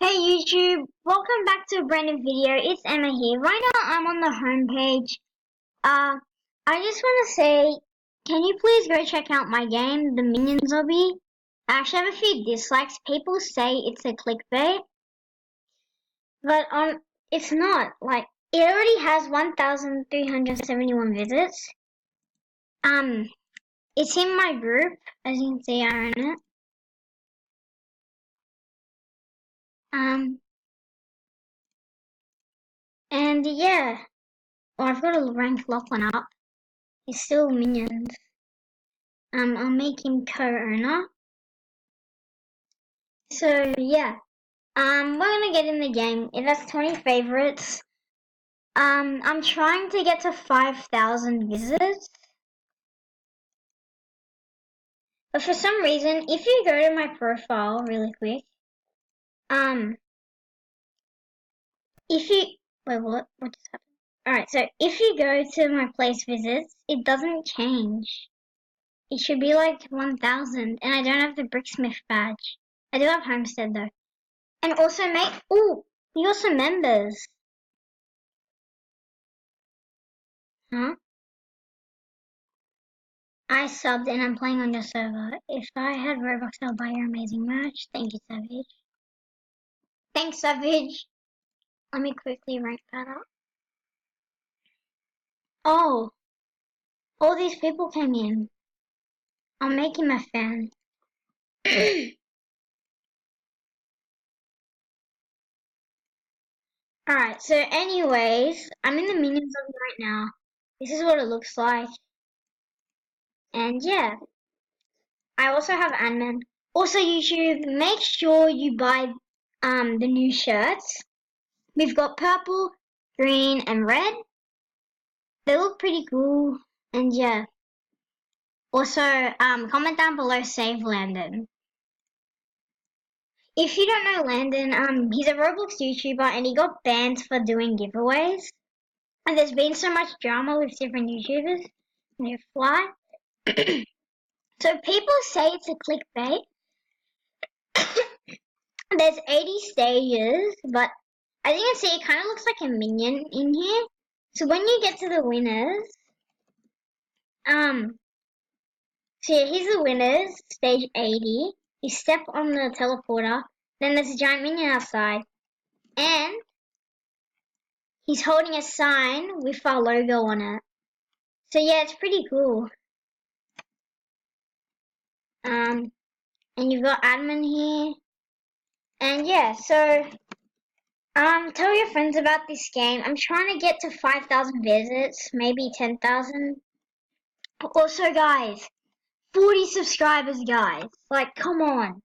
Hey YouTube, welcome back to a brand new video. It's Emma here. Right now I'm on the homepage. I just want to say, can you please go check out my game, the Minions Obby? I actually have a few dislikes. People say it's a clickbait, but it's not. Like, it already has 1,371 visits. It's in my group, as you can see, I own it. And yeah. Oh, I've got to rank Lachlan up. He's still Minions. I'll make him co-owner. So yeah. We're gonna get in the game. It has 20 favorites. I'm trying to get to 5,000 visits. But for some reason, if you go to my profile really quick, if you wait, what just happened? Alright, so if you go to my place visits, it doesn't change. It should be like 1,000, and I don't have the Bricksmith badge. I do have Homestead though. And also you got some members. Huh? I subbed and I'm playing on your server. If I had Roblox, I'll buy your amazing merch. Thank you, Savage. Thanks, Savage. Let me quickly rank that up. Oh, all these people came in. I'll make him a fan. Alright, so anyways, I'm in the Minions Zone right now. This is what it looks like. And yeah, I also have admin. Also, YouTube, make sure you buy the new shirts. We've got purple, green, and red. They look pretty cool. And yeah. Also, comment down below, save Landon. If you don't know Landon, he's a Roblox YouTuber and he got banned for doing giveaways. And there's been so much drama with different YouTubers. And you fly. So people say it's a clickbait. There's 80 stages, but as you can see, it kind of looks like a minion in here. So when you get to the winners, so yeah, here's the winners, stage 80. You step on the teleporter, then there's a giant minion outside, and he's holding a sign with our logo on it. So yeah, it's pretty cool. And you've got admin here. And yeah, so tell your friends about this game. I'm trying to get to 5,000 visits, maybe 10,000. Also, guys, 40 subscribers, guys. Like, come on.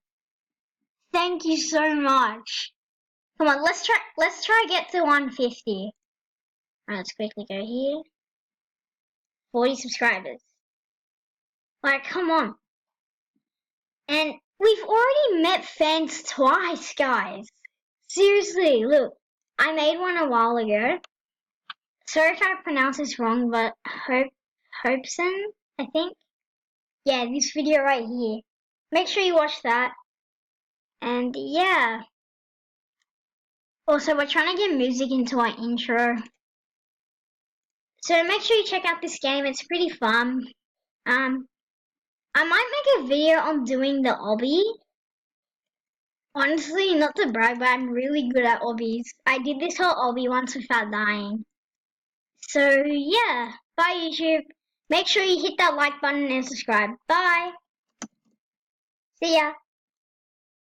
Thank you so much. Come on, let's try get to 150. Alright, let's quickly go here. 40 subscribers. Like, come on. And we've already met fans twice, guys. Seriously, look. I made one a while ago. Sorry if I pronounce this wrong, but Hopeson, I think. Yeah, this video right here. Make sure you watch that. And yeah. Also, we're trying to get music into our intro. So make sure you check out this game. It's pretty fun. I might make a video on doing the obby. Honestly, not to brag, but I'm really good at obbies. I did this whole obby once without dying. So yeah, bye YouTube. Make sure you hit that like button and subscribe. Bye. See ya.